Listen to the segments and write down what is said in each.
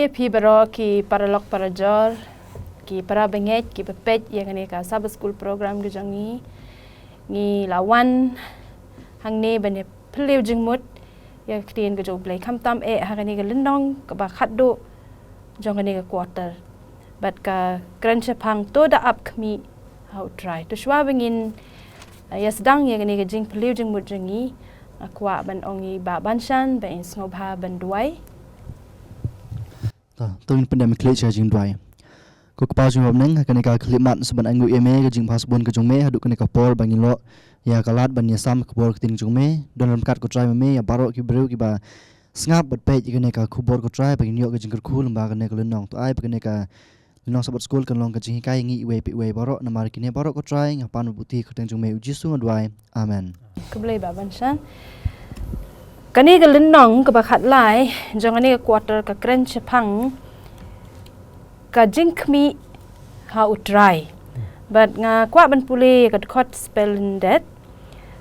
ya pi baro ki paralok parajor ki para benget ki pepet yang ni ka Sabbath school program ke jangi ni lawan hang ne bane pleu jingmut ya krien ke joblay kam tam hagani ke lendong ke ba khatdo jongani ke quarter bat ka kranche phang to da up Khmih how try to shwa bengin ya sedang ya ni ke jing pleu jingmut jangi akwa ban ongi ba banshan ba in snobha ban duai Tuin pandai klik saya jing dry. Ko kepala jing neng akan eka klimat seban anggu eme ke jing pasbon ke jongme haduk kene kapor bangin lo ya kalat ban ya sam kapor keting jongme dan dalam kat ko try me ya barok ki breu ki ba sngap bat pe kene ka kubor ko try bangin yo ke jing kerkul ba kene ke lenong to ai kene ka lenong Sabbath school kan long ke jing kai ngi we pi we barok na mar kine barok ko try ngapan buti keting jongme uji su ngadwai amen. Keblai ba banshan kani ke lenong ke bakat lai jangan ni ke quarter ke kren chepang ka jing Khmih how try but nga kwa ban puli ka khot spell that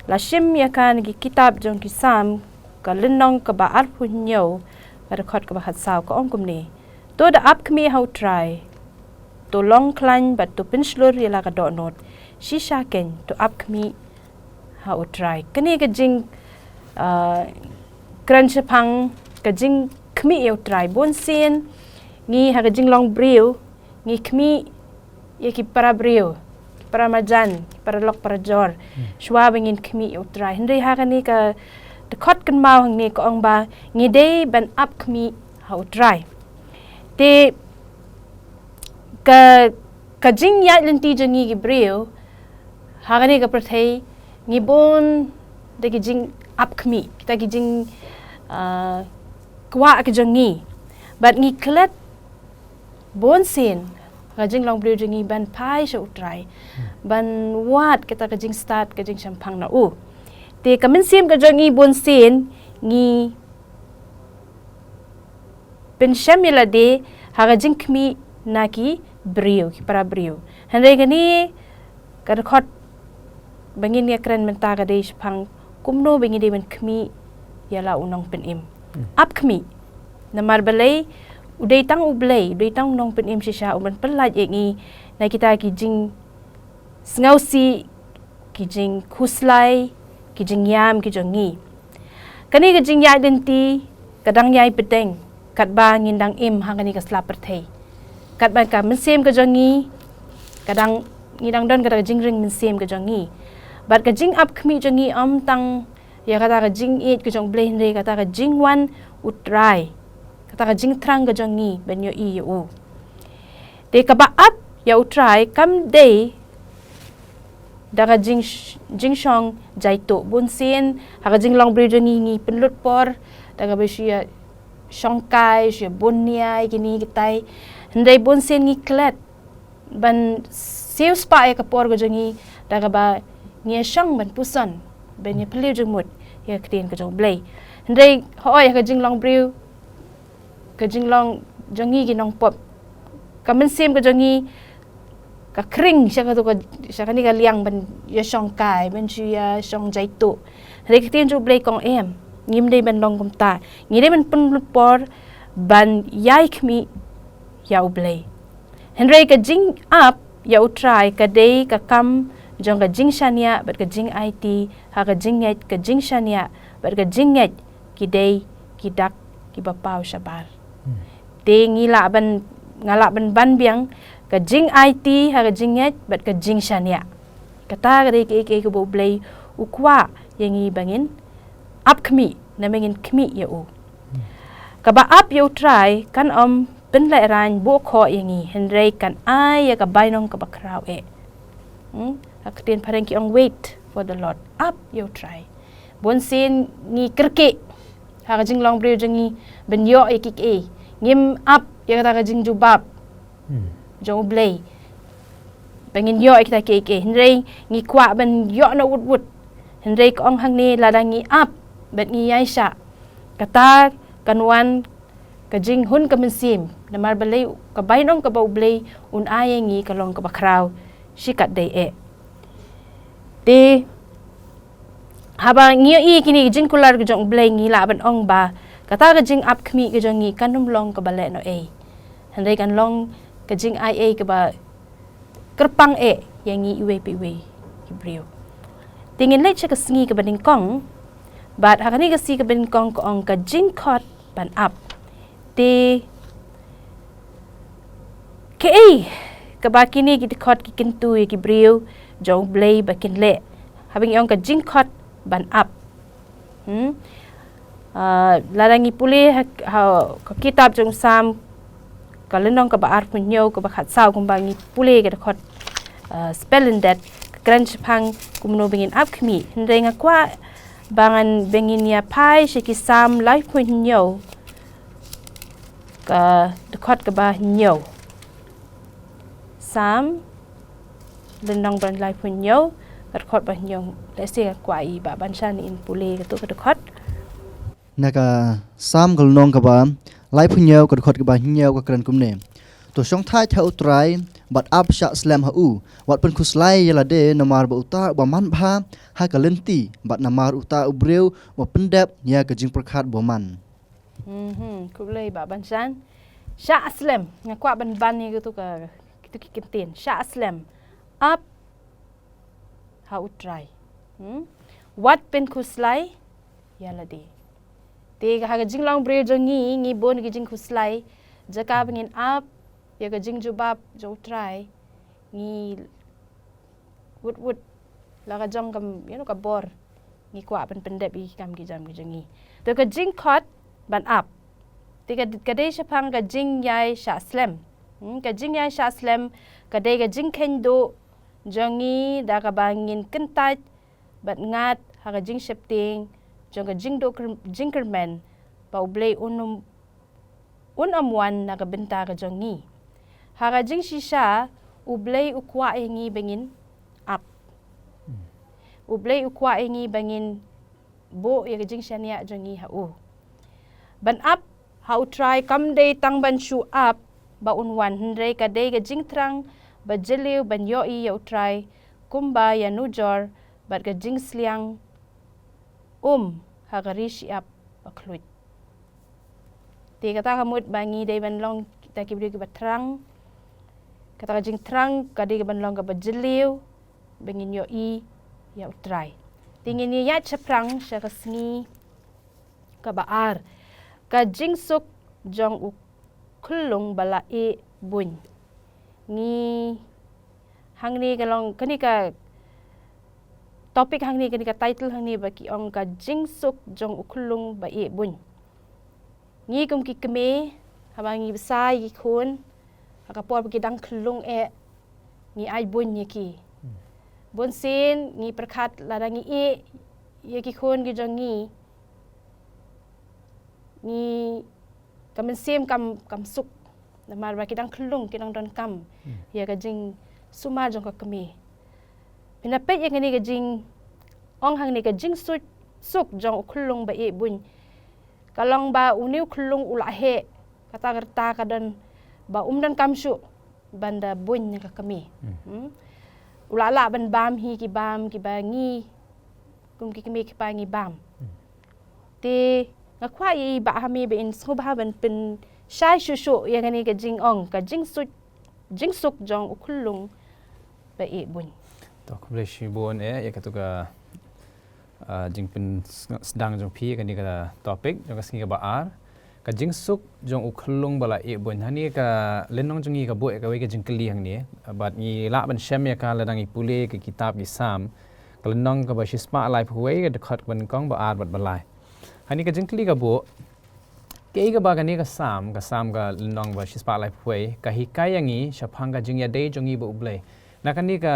la shim ya kan ki kitab jong ki sam ka lenong ke ba ar punyo ka khot ke bakat saw ka ong kumni to da up Khmih how try to long klan but to pinslur ya la ka do not shisha ken to up Khmih how try kani ke jing crunch pang ka jing Khmih yo try bon sin ngi ha ka jing long briu ngi Khmih ya ki para briu para majan para lok para jor shwa bengin Khmih yo try hindai ha ka ni ka de khot kan mau hang ni ko ong ba ngi dei ban up Khmih how try te ka jing ya lenti jangi ki briu ha ka ni ka prathei ngi bon de ki jing up Khmih kita ki jing kwa ke jangi but ngi klet bon sin ka jing long briu jangi ban pai sho try ban wat kita ka jing start ka jing champang na u te kamen sim ka jangi bon sin ngi pen shamila de ha ka jing Khmih na ki briu ki para briu handai gani ka khot bangin ya kren menta ka de champang kumno bangin de ban Khmih yala unong penim up Khmih namar balai udai tang ublai udai tang nong penim shisha uban pelaj ngi na kita ki jing snausi ki jing khuslai ki jing yam ki jongi kani ki jing ya denti kadang yai pedeng kat ba ngindang im hangani ka slap perthei kat ba ka mensem ka jongi kadang ngidang don kadang jing ring mensem ka jongi bat ka jing up Khmih jongi tang ya kata ka jing it ke jong blend re kata ka jing wan utrai kata ka jing trang ke jong ni ben yo i yo de ka ba up ya utrai kam day da ka jing shong jaito bun sin ha ka jing long bri jong ni penlut por da ka ba shia shong kai shia bunia gini kitai ndai bun sin ni klet ban siu spa ya ka por ke jong ni da ka ba nge shong ban puson ben ye pleu jengmut ya krien ke jong blai ndai hoi ka jing long briu ka jing long jongi ki nong pop ka men sim ka jongi ka kring sya ka ni ka liang ban ya shong kai ben chu ya shong jaito ndai krien jo blai kong em ngim dei ban long kom ta ngi dei ban pun por ban yai Khmih ya blai ndai ka jing up ya try ka dei ka kam jong ka jing shania bat ka jing IT ha ka jing net ka jing shania bat ka jing net ki dei ki dak ki bapau shabar de ngila ban ban biang ka jing IT ha ka jing net bat ka jing shania kata ka dei ke bo blai ukwa yangi bangin up Khmih na mengin Khmih ya u ka ba up yo try kan pen lai ran bo kho yangi henrei kan ai ya ka bainong ka bakrau Aktien pareng ki ong wait for the Lord up you try bon sin ni kerke ha jing long briu jingi ben yo ekik ngim up ya kata jing jubab jong blai bengin yo ekita ke henrei ngi kwa ben yo na wut henrei ko ong hang ni ladang ngi up bet ngi yaisha kata kanwan ka jing hun ka mensim namar balai ka bainong ka bau blai un ayengi kalong ka bakrau shikat dei de haba ngiyo i kini jing kular ke jong blai ngi la ban ong ba kata ka jing up khmi ka jongi kanum long ka bale no handai kan long ka jing ai ka ba kerpang yang ngi iwe pi we ki brio tingin lai ka sngi ka baning kong bat hakani ka si ka baning kong ko ong ka jing khot ban up te ke ka ba kini ki khot ki kintu ki brio jong blay ba kin le habing ong ka jing khot ban up larangi puli ha kitab jong sam kalendong ka ba ar punyo ka ba khat saw kum bangi puli ka khot spelling that kran chpang kumno bingin up khmi ndai nga kwa bangan bengin ya pai shiki sam life punyo ka de khot ka ba nyo sam lendong ban life punyo ka khot ba nyo le se kwa I ba ban shan in puli ka to ka khot naka sam kal nong ka ba lai phunyo ka khot ka ba hinyo ka kran kumne to song thai thau trai but up sha slam ha u wat pen khuslai yala de namar ba uta ba man bha ha ka lenti but namar uta ubreu wa pendap ya ka jing prakhat bo man kublai ba ban shan sha slam ngakwa ban ni ka to ka tu ki kintin sha slam up how try what pen khuslai yala de te ha jing long bre ngi bon gi jing khuslai jaka bangin up ya ga jing jubab jo try ngi wood la ga jong kam ka bor ngi kwa pendep I kam gi jam gi jangi to ka jing khot ban up te ka de shapang ga jing yai sha slam ka jing yai sha slam ka de ga jing ken do jangi da ka bangin kentat bat ngat ha ga jing shapting jong ka jing do jinkerman pa ublay unamwan na kabenta ka jangi ha ga jing shisha ublay ukwa ngi bangin up ublay ukwa ngi bangin bo ya jing shania jangi ha u ban up how try kam day tang ban shu up ba unwan hndre ka day ga jing trang ba jeliu ban yo I ya try kumba ya nujor bat ga jing sliang ha ga rishi up ba khluit te kata kamut bangi day ban long kita kibri ka terang kata ka jing terang ka day ban long ka ba jeliu bangin yo I ya try tingin ni ya chaprang sya ka sngi ka baar ka jing suk jong u khulung bala bun ni hangni ka long kani ka topik hangni kani ka title hangni baki ong ka jing suk jong u khulung ba bun ngi kum ki Khmih habangi besai ki khun ka por baki dang khulung ngi ai bun ni ki bun sin ngi perkhat ladangi ye ki khun ki jangi ni kamen sim kam suk namar ba kidang khulung kidang don kam ya ka jing suma jong ka Khmih pinapet yang ni ka jing ong hang ni ka jing suk jong khulung ba bun kalong ba uniu khulung ula he kata gerta kadan ba dan kam shu banda bun ka Khmih ula la ban bam hi ki bangi kum ki Khmih ki pangi bam te ngakwa I ba hami be in so ba ban pen shai shushu yang ni ka jing ong ka jing suk jong khulung ba bun to kublai bon ya katu ka jing pen sedang jong pi kan ni ka topik jong ka singi ka baar ka jing suk jong khulung bala bun hani ka lenong jong ka bo ka we ka jing kli hang ni bat ni la ban shem ya ka ladang I pule ka kitab ki sam ka lenong ka ba shispa lai phuai ka khat ban kong baar bat balai hani ka jing kli ka bo ke ka ba ka ni ka sam ka lenong ba shispa lai phuai ka hikai yangi shapang ka jing ya dei jong I bo ublai na kan ni ka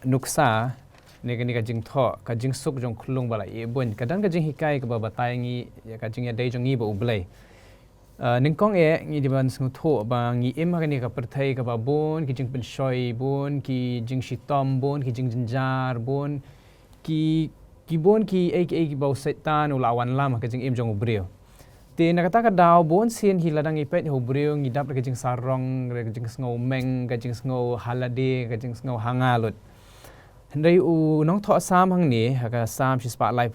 nuksa ni ka jing tho ka jing suk jong khulung bala bun ka dan ka jing hikai ka ba batai ngi ya ka jing ya dei jong I bo ublai ning kong ngi di ban sung tho ba ngi im ka ni ka perthai ka ba bon ki jing pen shoi bon ki jing shitom bon ki jing jinjar bon ki bon ki ki ba setan ulawan lam ka jing im jong ubreu te nakata ka daw bon sin hi ladang ipet ho breu ngi dap ka jing sarong ka jing sngo meng ka jing sngo halade ka jing sngo hangalut hendai u nong tho sam hang ni ka sam shi spotlight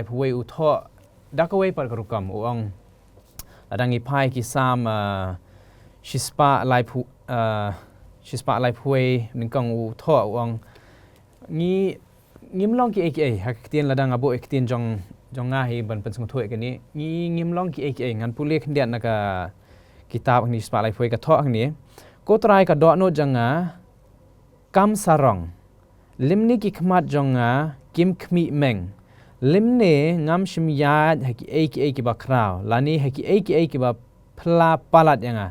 pu we u tho dakaway par karukam u ong ladang ipai ki sam shispa life way ningkang u tho wang ngi ngimlong ki aka haktian ladang abo ektian jong nga hi ban pensung thoi kani ngi ngimlong ki aka ngan pule khndian naka kitab ni shispa life way ka tho ni ko trai ka do no janga kam sarong limni ki khmat jonga kim khmi meng limne ngam shim ya haki aka ba kraw lani haki aka ba phla palat yanga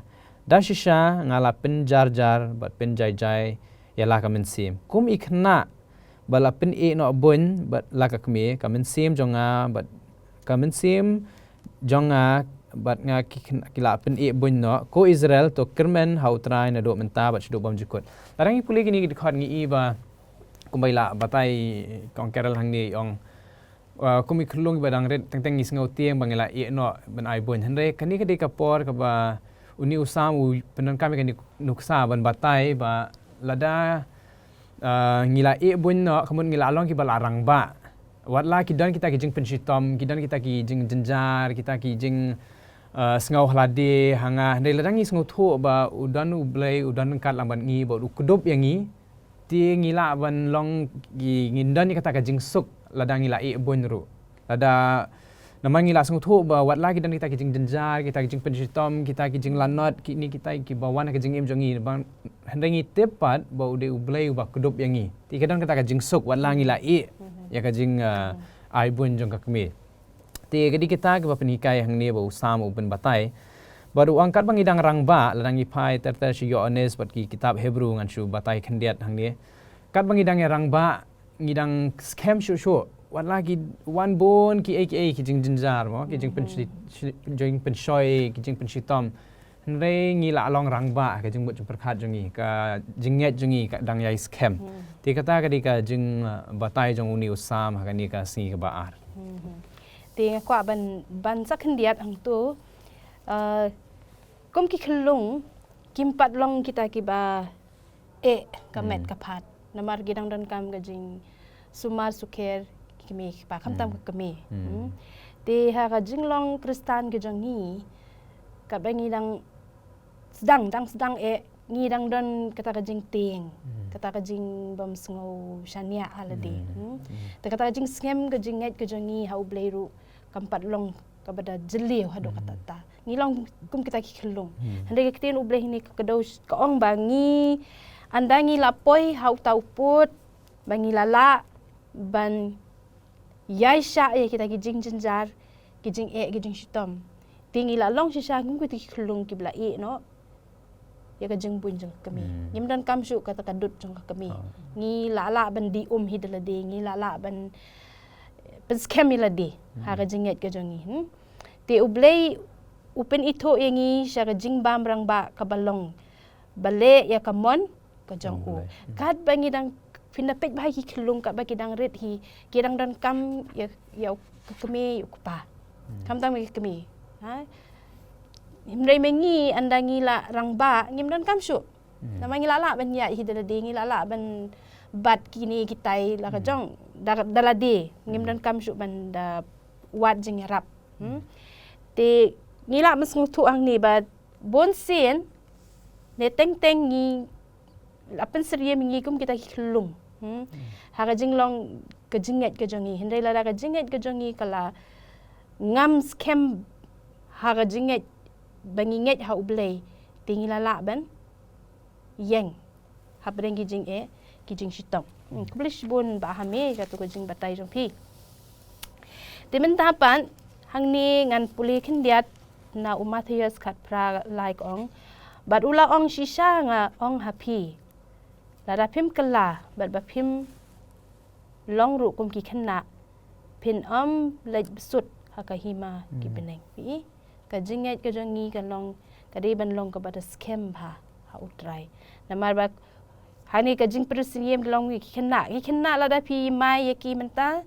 dashisha ngala penjar bat penjai yala kamen sim kum ikhna bala pen no bun bat laka kme kamen sim jonga bat kamen sim jonga bat nga kila pen bun no ko Israel to kermen hau trai na do menta bat shdo bam jikot larang puli gini dikhot ngi iba kumbaila batai kongkerel hangni ong kumi khulung badang red teng ngis ngau tieng bangela no ban ai bun hanre kani kadi kapor ka ba uni usam penan kami kani nuksa ban batai ba lada ngila bun no kemun ngila long ki balarang ba watla kidan kita kijing penshitom kidan kita kijing jenjar kita kijing sengau halade hanga hanre ladang ngis ngau tho ba udan ublai udan kat lamban ngi ba kudup yang ngi ti ngila ban long gi ngindan ni kata kijing suk ladang ngila bun ru lada namang ngila sung thu ba wat lagi dan kita kijing jenjar kita kijing penshitom kita kijing lanot kini kita ki bawan kijing jongi bang hendangi tepat ba ude ublai ba kudup yangi ti kadang kita kijing suk wat lagi ngila ya kijing ai bun jong ka Khmih ti kadi kita ke penikai hang ni ba usam uben batai baru angkat bang idang rang ba ladang ipai terter si Yohanes bat ki kitab Hebrew ngan shu batai khendiat hang ni kat bang idang rang ba ngidang scam shu wat lagi wan bon ki aka kijing jenjar mo kijing penshoy kijing penshitom nre ngila along rangba kijing bot perkhat jongi ka jinget jongi ka dang yai scam ti kata ka di ka jing batai jong uni usam ka ni ka si ka baar ti kwa ban sak hendiat ang tu kom ki khlung kimpat long kita ki ba kamet kapat namar gidang dan kam gajing sumar suker Khmih pa khamtam ka Khmih te ha ga jinglong kristan ge jangi ka bangi dang sedang ngi dang don kata ka jing ting kata ka jing bam sngo shania halade te kata ka jing scam ge jinget ge jangi hau bleiru kampat long ka bada jeli hado kata ta ngi long kum kita ki khlung hande ke tin ubleh ni ka dos ka ong bangi andangi lapoi hau tau put bangi lala ban yai sha kita kijing jenjar kijing kijing shitom tingi la long shisha ngum ki khulung ki bla no ya ka jing bun jeng Khmih ngim dan kam shu kata kadut jeng Khmih ngi la ban di hidla de ngi la ban scam ila de ha ka jinget ka jongi te ublei upen itho yangi sha ka jing bam rang ba ka balong bale ya kamon ka jong u kat bangi dang pinapit bahai ki khulung ka ba kidang red hi kidang dan kam ya Khmih pa kam tam ki Khmih ha himrei mengi andangi la rangba ngim dan kam shu namangi la ban ya hi dala de ngi la ban bat kini kitai la ka jong dala de ngim dan kam shu ban da wat jing rap te ngila mas ngutu ang ni ba bon sen ne teng ngi apen seria mingi kum kita khulung ha jinglong ke jinget ke jongi hindai la ka jinget ke jongi kala ngam scam ha jinget banginget ha ublei tingila la ban yeng ha breng ki jing shitom kublish bun ba hame ka to jing batai jong pi temen tapan hangni ngan puli khendiat na umathias khat pra like ong bat ula ong shisha nga ong happy Lara pim kala, bat bapim long ru kum ki kena pin lej besut hakahima ki beneng pi ka jinget ka jongi ka long ka de ban long ka bata scam ha utrai namar ba hani ka jing persiem long ki kena la da pi mai ki menta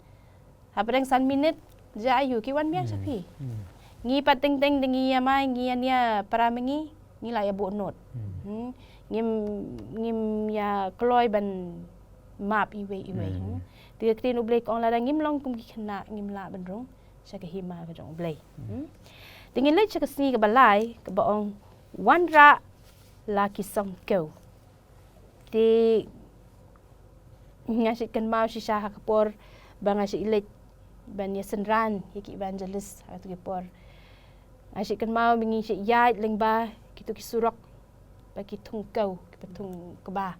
ha padang san minute ja ayu ki wan miang sapi ngi pateng teng dengi ya mai ngi ania para mengi ngi la ya bu not ngim ya kloy ban map iwe ti ktin ublei kong la ngim long kum ki khna ngim la ban rong sha ka hima ka jong ublei Tingin lagi cakap sini ke balai ke baong wan ra laki song kau. Di ngasih kan mau si syah kapor bang ngasih ilet ban ya senran hiki evangelist atau kapor. Ngasih kan mau bingi si yai lengba kitu kisurok bagi tung kau tung keba.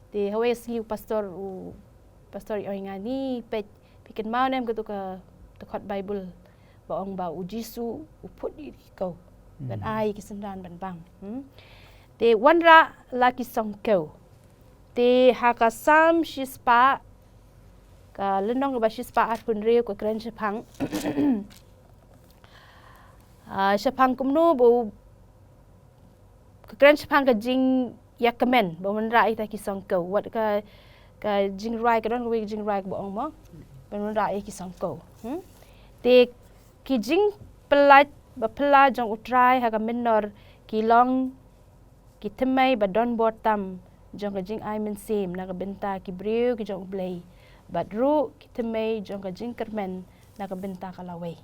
Di hawe si pastor ingani pe pikin mau nem kitu ke tekot Bible baong ba ujisu uput di kau dan ai kisendan ban bang. Te wanra laki song kau. Te haka sam shispa ka lenong ba shispa at punre ko kren Jepang. Jepang kumno bo kren Jepang ka jing yakamen ba wanra ita ki song kau. Wat ka jing rai ka don we jing rai baong mo. Ban wanra ki song kau. Te ki jing pelat bapela jong utrai haga menor ki long ki temai badon botam jong ka jing ai men sim na ka benta ki breu ki jong blay badru ki temai jong ka jing kermen na ka benta ka lawai.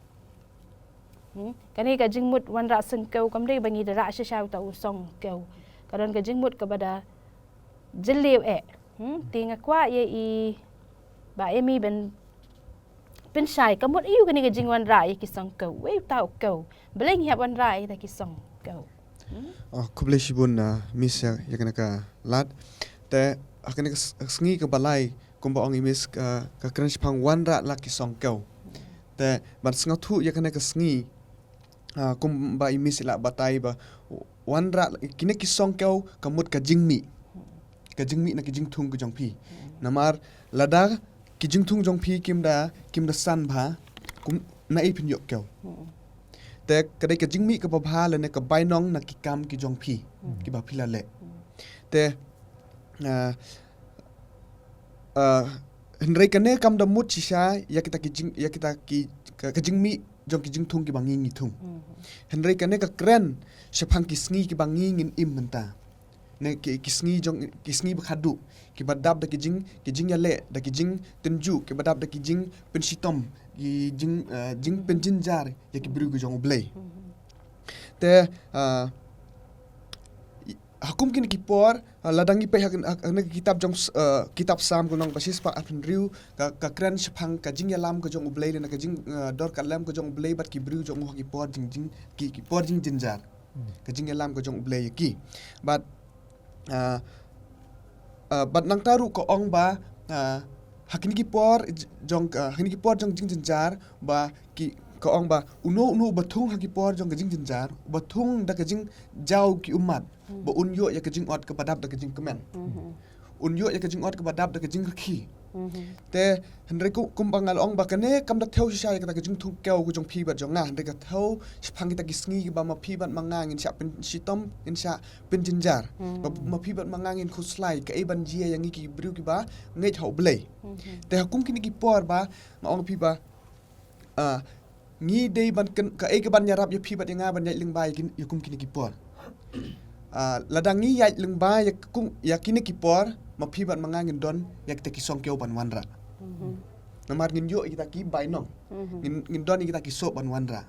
Kani ka jing mut wan ra sen kau kam dei bangi ra sha shau ta usong kau kadon ka jing mut ka bada jelew tinga kwa ye i ba emi ben pensai kamot iu kani ka jing wan ra ye ki song kau we tau kau beleng hiap wan ra ye ta ki song kau. Kuble shibun na miss ya kana ka lat te akane sngi ka balai kumba ong imis ka kren Jepang wan ra la ki song kau. Te ban snga thu ya kana ka sngi kumba imis la batai ba wan ra kine ki song kau kamut ka jingmi na ki jing thung ku jong phi namar lada ki jing thung jong phi kim da san bha kum na i phin yok kau te kadai ka jingmi ka babha le ne ka bainong na ki kam ki jong phi ki ba phila le te henrei kane kam da mut chisha ya kita ki ka jingmi jong ki jing thung ki bangi ni thung henrei kane ka kren shapang ki sngi ki bangi ngin im menta ne ki sngi bakhadu ki badab da ki jing ya le da ki jing tenju ki badab da ki jing pensitom ki jing penjin jar ya ki bru jong blay te hakum kini kipor ladangi pe hak kitab sam gunong basis pa atun riu ka kran shapang ka jing yalam ko jong blay le na ka jing dor kalam ko jong blay bat ki bru jong ho ki por jing ki por jing jinjar ka jing yalam ko jong blay ki but nang taru ko ong ba hakini ki por jong jing jinjar ba ki ko ong ba uno bathung haki por jong jing jinjar bathung da ka jing jaw ki umat ba unyo ya ka jing ot ka badab da ka jing kemen unyo ya ka jing ot ka badab da ka jing khi te henre ku kumbangal ong ba kane kam da theu sha ya ka jing thung keu ku jong phi ba jong nga henre ka theu phang ta ki sngi ba ma phi bat mangang in sha pen sitom in sha pen jinjar ba ma phi bat mangang in khuslai ka e ban jia yang ki bru ki ba ngai thau blai te hakum kini ki por ba ma ong phi ba ngi dei ban ka e ka ban yarap ya phi bat nga ban yai ling ba yakum kini ki por ladangi yai ling ba ya kini ki por ma phi bat mangangin don yak te ki song keu ban wanra namar ngin yo kita ki bai nong ngin don kita ki so ban wanra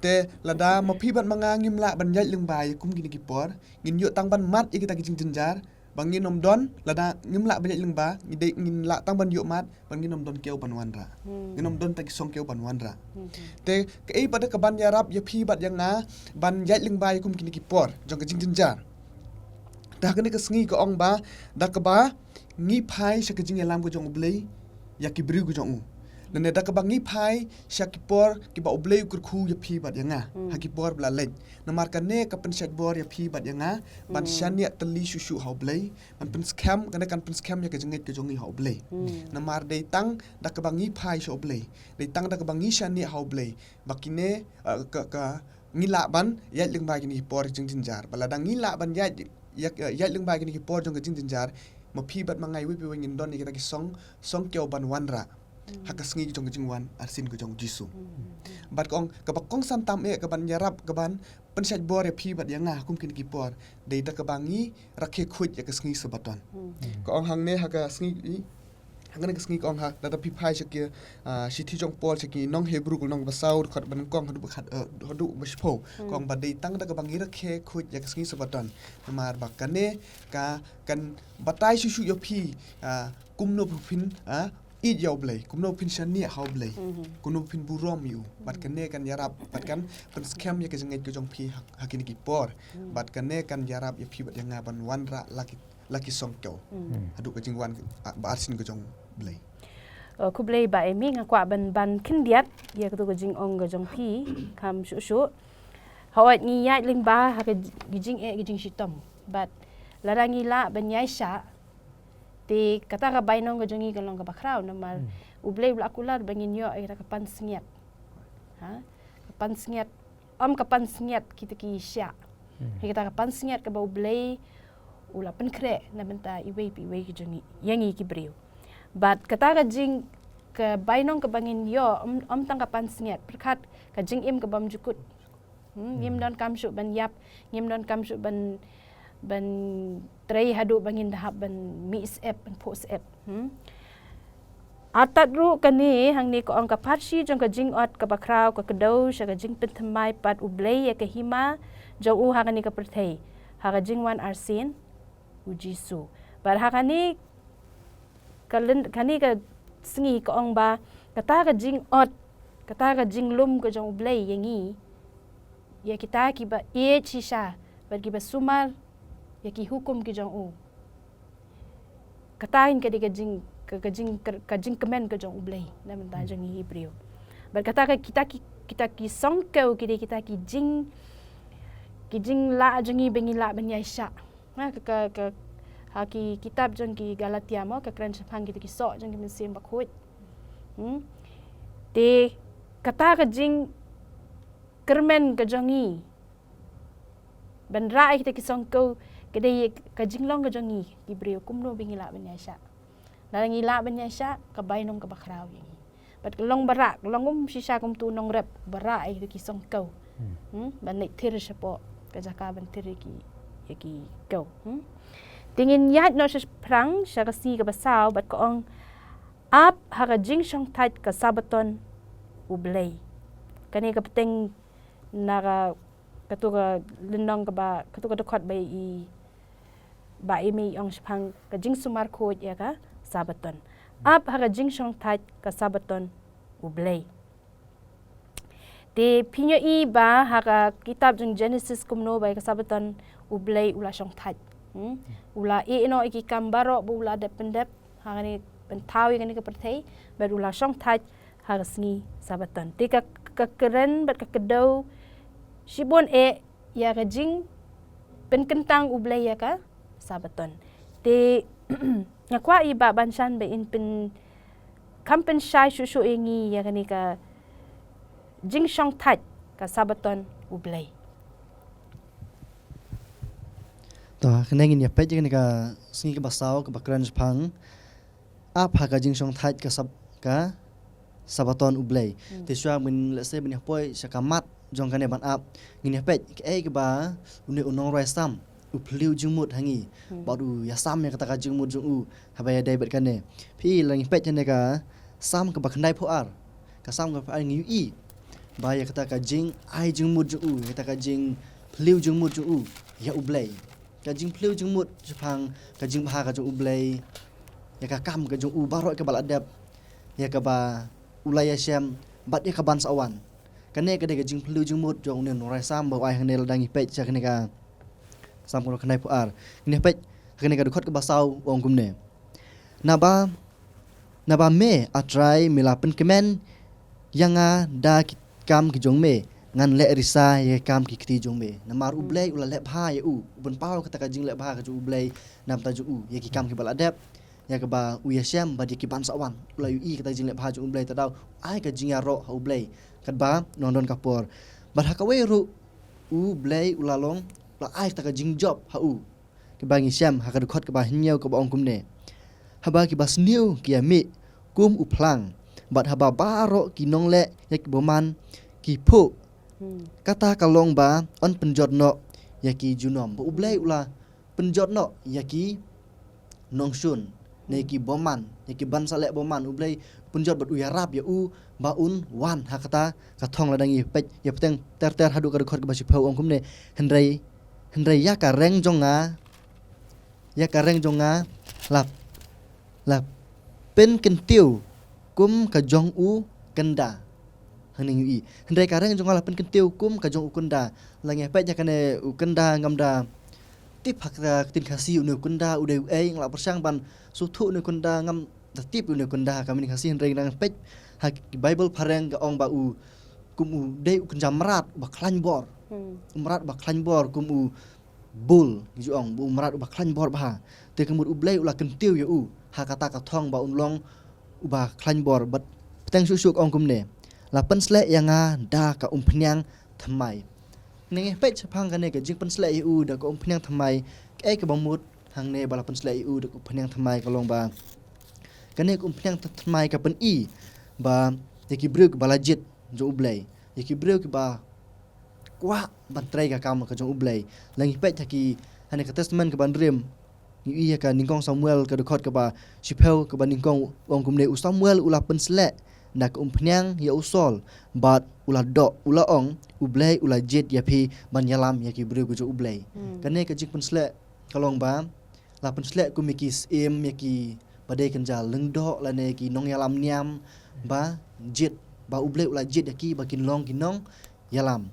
te lada ma phi bat mangangim la ban yai ling ba yakum kini ki por ngin yo tang ban mat kita ki jing jinjar bangin nom don lada ngim la ban yai ling ba ngin la tang ban yo mat bangin nom don keu ban wanra ngin nom don ta ki song keu ban wanra te ke ei pada ka ban yarap ya phi bat yang nga ban yai ling ba yakum kini ki por jong ka jing jinjar dah kene ke sngi ko ong ba da ka ba ngi phai sha ka jing yalam ko jong blei ya ki bru ko jong ne da ka ba ngi phai sha ki por ki ba blei kur khu ya phi bat yanga ha ki por bla lej na mar ka ne ka pen shat bor ya phi bat yanga ban shan ya tali shu ha blei man pen scam kan pen scam ya ka jing ke jong ni ha blei na mar dei tang da ka ba ngi phai sha blei dei tang da ka ba ngi shan ni ha blei bakine ka ngi la ban ya ling ba ki ni por jing jinjar bala da ngi la ban ya lung ba kini ki por jong ka jing jinjar ma phi bat mangai wi pi ngin don ni kita ki song keu ban wanra hakasngi jong ka jing wan arsin ko jong jisu bat kong ka bakong sam tam e ka ban yarap ka ban pensat bor ya phi bat yanga kum kini ki por dei da ka bangi rakhe khut ya kasngi sabaton ko ong hang ne haka sngi Hangana ka sngi kong ha data pi phai chaki sithi jong pol chaki nong hebru kul nong basau khat ban kong hadu khat hadu bashpo kong badai tang da ka bangira khe khut ya ka sngi sabatan mar bakane ka kan batai shu yo phi kumno phin i yaw blai kumno phin shani haw blai kumno phin burom yu bat kane kan yarap bat kan pen scam ya ka jeng ke jong phi hakini ki por bat kane kan yarap ya phi bat yang ban wanra laki songkyo hadu ka jing wan ba arsin ka jong blai ku blai ba emi ngakwa ban kindiat ya ka jing ong ga jong phi kam shu hawat ngi yai ling ba ha ka gijing gijing shitom but larangi la ban yai sha te kata ka bainong ga jongi ka long ka bakraw namal ublay ula akular bangin yo ay ka pansngiat ha pansngiat ka pansngiat kita ki sya kita ka pansngiat ka ba ublay ula penkre na benta iway ki jongi yangi ki brio but kata ka jing ka bainong ka bangin yo tang ka pansngiat perkat ka jing im ka bam jukut ngim don kam shu ban yap ngim don kam shu ban Trai hadu bangin dahap ban mix app ban post app atat ru kani hang ni ko ang kaparsi jong ka jing ot ka bakraw ka kedau sha ka jing pentmai pat ublay ya ka hima jong u hang ni ka perthei ha ka jing wan arsin ujisu bar ha kani kani ka sngi ko ang ba kata ka jing ot kata ka jing lum ka jong ublay yangi ya kita ki ba chisha bar ki ba sumar ya ki hukum ki jong u katain ka jing kemen ke jong ublay na menta jong Hebrew berkata kita ki songkau kita ki jing la jong bengi la ben yaisha ha ka ha ki kitab jong ki Galatia mo ka kran chapang kita ki so jong ki mesin bakhut te kata ka jing kermen ke jongi ben rai kita ki songkau kedai ka jinglong ka jongi Hebrew kumno bingila ben yaisha dalang ila ben yaisha ka bainong ka bakraw yangi bat long barak long sisa kum tu nong rep barak ai ki songkau ban nek thir sapo ka jaka ban thir ki kau tingin yat no sa prang sa kasi ka basaw bat ko ong ap ha ka jing song tat ka sabaton ublay kani ka peteng na katuga lindong ka ba katuga dokot bay ba imi ong sapang ka jing sumar ko ya ka sabaton ap ha ka jing song tat ka sabaton ublay te pinyo ba ha ka kitab jing Genesis kumno bay ka sabaton ublay ula song tat ula ino iki kambaro bu ula dependep ha ni pentawi kani ka perthei ber ula song tat ha ka sngi sabaton te ka keren bat ka kedau Shibon ya ka jing penkentang ublay ya ka sabaton te ngakwa iba bansan ba in pen kampen shai shushu ingi ya kani ka jing shong tat ka sabaton ublay ta kenengin ya pej kani ka singi ka basaw ka bakran pang ap ha ka jing shong tat ka sabaton ublay te shwa min let's say bin poi shakamat jong kane ban ap ngin pej ke ba uni unong roi sam upliu jumut hangi baru ya sam ya kata ka jumut jung habaya dai bet kane phi lang pej ne ka sam ka bakandai pho ar ka sam ka ai ngi i ba ya kata ka jing ai jumut jung kata ka jing pliu jumut jung ya ublay ka jing pliu jumut jepang ka jing ba ka jung ublay ya ka kam ka jung baroi ka baladap ya ka ba ulaya syam bat ya ka ban sawan kane ka de ka jing pliu jumut jong ne norai sam ba ai hang ne dangi pej cha kane ka sam ko kanai pu ar ni pej kene ka dukhot ka basaw ong kumne naba me atrai milapen kemen yanga da kam ki jong me ngan le risa ye kam ki kti jong me namar ublay ula le bha ye bun paw kata ka jing le bha ka ju ublay nam ta ju ye ki kam ki baladep ya ka ba u yasham ba di ki ban sawan ula yu kata jing le bha ju ublay ta daw ai ka jing ya ro ha ublay kat ba non don kapor bar ha ka we ru ublay ula long la ai ta ka jing job ha ke bangi syam ha ka dukhot ka ba hinyau ka ba ong kumne ha ba ki bas new ki ami kum uplang bat ha ba baro ki nong le ya ki boman ki pho kata ka long ba on penjot no ya ki junom ba ublay ula penjot no ya ki nong shun neki boman neki ban salek boman ublei punjot bat uyarap ya baun wan hakata kathong ladangi pej ya peteng ter hadu ka khot ka basi phau ongkumne hendrai ya ka reng jonga lap pen kentiu kum ka jong u kenda haning ui hendrai ka reng jonga lap pen kentiu kum ka jong u kenda langi pej ya kane u kenda ngamda tip hak tin khasi unu kunda udai ngla persang ban suthu unu kunda ngam tip unu kunda kami khasi hendrai nang pej hak bible pareng ga ong ba u kum u dei kunjam marat ba klan bor marat ba klan bor kum u bul ju ong bu marat ba klan bor ba te kemur u blai ula kentiu ya u hakata ka thong ba unlong u ba klan bor bat peteng susuk ong kum ne la pen slek yanga da ka phnyang thamai nenge pej chapang kane ka jing pen slek u da ko phnyang thamai ai ka bamut hang ne bala pen slek u da ko phnyang thamai ka long ba kane ko phnyang thamai ka pen i ba yaki bruk balajit jo ublai yaki bruk ba kwa ban trai ka kam ka jo ublai langi pej taki hane ka testament ka ban rem ni ka ningkong Samuel ka dekhot ka ba sipeu ka ban ningkong ong kumne u Samuel ula pen slek nak phnyang ya usol bat ula do ula ong ublai ula jet ya phi ban yalam ya ki bru ku jo ublai kane ka jing pen slek kalong ba la pen slek ku mikis em ya ki badai kenjal lengdo la ne ki nong yalam niam ba jet ba ublai ula jet ya ki ba kinong yalam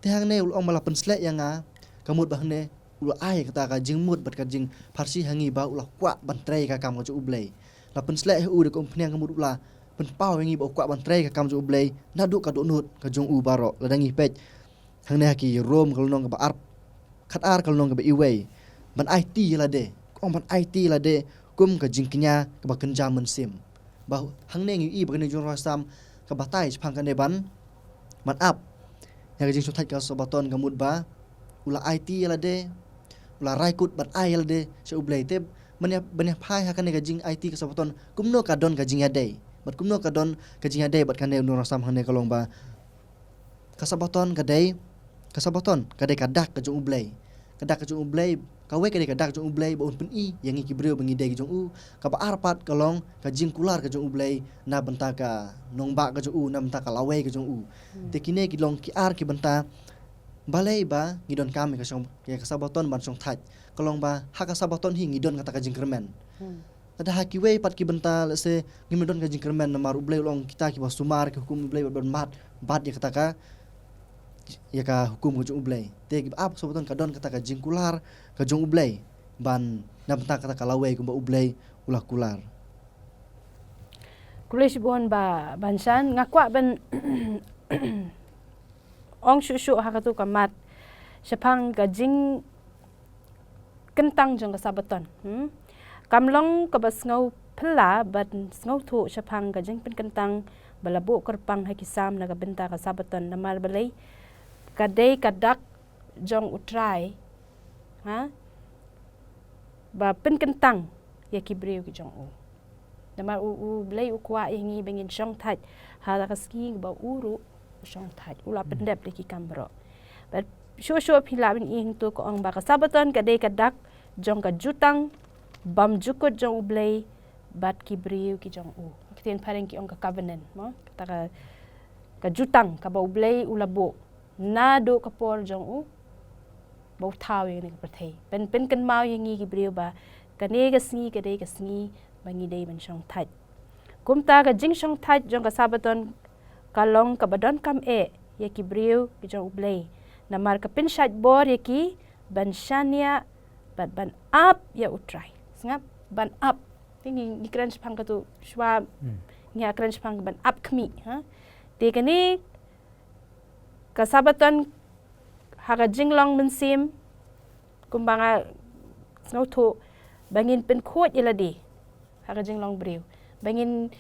te hang ne ul ong mala pen slek yang a kamut ba ne ula ai kata ka jing mut bat ka jing farsi hangi ba ula kwa ban trai ka kam ka jo ublai la pen slek u de ko phnyang kamut ula pen pau wengi ba kwa ban trai ka kam jo ublai na du ka do nut ka jong u baro la dangi pej hang ne ki rom kal nong ka ba arp khat ar kal nong ka ba iwei ban IT la de ong ban IT la de kum ka jing knya ka ba kenja men sim ba hang ne ngi i ba ne jong rasam ka ba tai phang ka ne ban up ya ka jing so thai ka so baton ka mut ba ula IT la de ula raikut ban ai la de se ublai te ban phai ha ka ne ka jing IT ka so baton kum no ka don ka jing ya de bat kumno ka don ka jinga dei bat kane nur rasam hane kalong ba kasabaton ka dei ka dak ka jong ublai ka we ka dei ka dak jong ublai ba un pen i yang ki breu bangi dei jong u ka ba arpat kalong ka jing kular ka jong ublai na benta ka nong ba ka jong u na benta ka lawe ka jong u te kine ki long ki ar ki benta balai ba ngidon kami ka song ya kasabaton ban song thaj kalong ba ha kasabaton hi ngidon kata ka jing kermen ada haki we pat ki benta se ngimdon ka jingkermen namar ublai long kita ki basumar ki hukum ublai ban bat ya kata ka ya ka hukum ko ublai te ki ap sobaton ka don kata ka jingkular ka jong ublai ban na benta kata ka lawe ko ba ublai ulah kular kulis bon ba bansan ngakwa ban ong shu hakatu kamat sepang ka jing kentang jong ka sabaton kamlong ka bas ngau phla bat ngau thu chapang ka jing pen kentang balabu kerpang hakisam na ka benta ka sabaton namar balai ka dei ka dak jong utrai ha ba pen kentang ya ki breu ki jong u namar u balai u kwa yangi bengin jong thaj ha ka ski ba uru jong thaj ula pendep de ki kambro bat sho phila bin ing tu ko ong ba ka sabaton ka dei ka dak jong ka jutang bam jukut jong ublai bat ki briu ki jong u kitin pareng ki ong ka covenant mo kata ka jutang ka ba ublai ulabo na do ka por jong u ba taw ni ka perthei pen kan mau yangi ki briu ba ka ne ga sngi ka dei ka sngi bangi dei ban shong thaj kumta ka jing shong thaj jong ka sabaton kalong ka badon kam e ya ki briu ki jong ublai namar ka pin shat bor ya ki ban shania ban up ya utrai ngap ban up tingi ni kran spang ka tu shwa ni kran spang ban up khmih ha te kani ka sabaton haga jinglong men sim kumbanga ngau thu bangin pen khot ila di haga jinglong breu bangin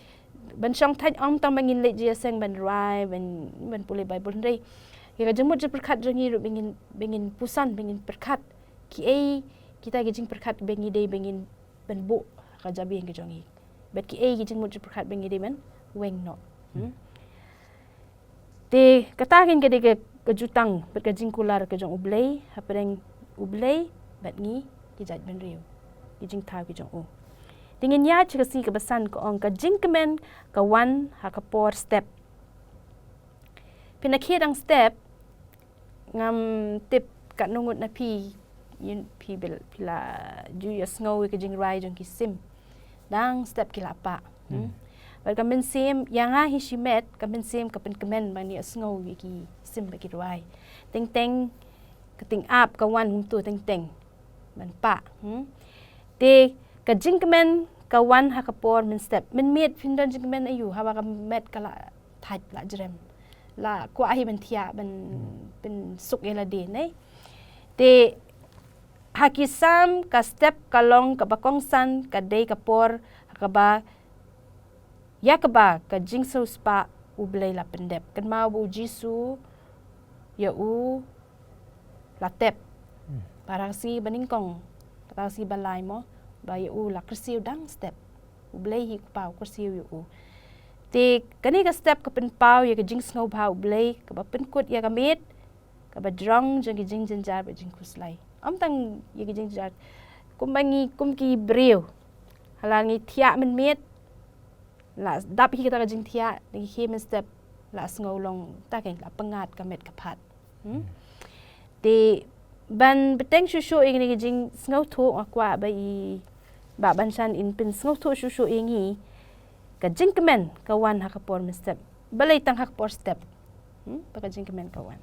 ban shong thaj om tang bangin le je seng ban rai ban pule bible ndai ka jemut je perkhat jangi ru bangin pusan bangin perkhat ki ai kita gijing perkhat bengi dei bengin ben bu ka jabi ngi jongi bet ki e gijing mut perkhat bengi dei ben weng no te kata gin ke ke jutang bet ka jing kular ke jong ublai hapreng ublai bet ngi ki jat ben riu gijing tha ki jong u Tingin ya kasi kebesan ko ong ka jingkemen ka wan hakapor step. Pinakirang step ngam tip kat nungut na pi yun pi pila juyas ngaw ka jing rai jong kisim. Dang step kila pa. Bal kamen sim yang ha hishimet kamen sim kapen kemen bani asngaw ki sim bagi rai. Teng keting up ka wan hum tu teng man pa. Te ka jingkemen ka wan hakapor min step min miet pindon jingkemen ayu hawa ka met kala type la jerem la ko ahi ben thia ben suk ela de nei te hakisam ka step kalong ka bakong san ka dei kapor hakaba yakaba ka jingso spa ublay la pendep kan mau bu jisu ya u latep parang si baningkong parang si balay mo ba ya u la kersiu dang step ublay hi pau kersiu yu te kani ka step ka pen pau ya ka jing snow pau ublay ka ba pen kut ya ka mit ka ba drong jang ki jing jar ba jing kuslay am tang ya ki jing jar kum ki breu halangi thia men mit la dap hi kita ka jing thia ni hi men step la snow long ta ken la pengat ka met ka phat te ban beteng shushu ing ni jing snow thu akwa ba i ba ban san in pin snow thu shushu ingi ka jing kemen ka wan hakapor men step balay tang hakapor step pa ka jing kemen ka wan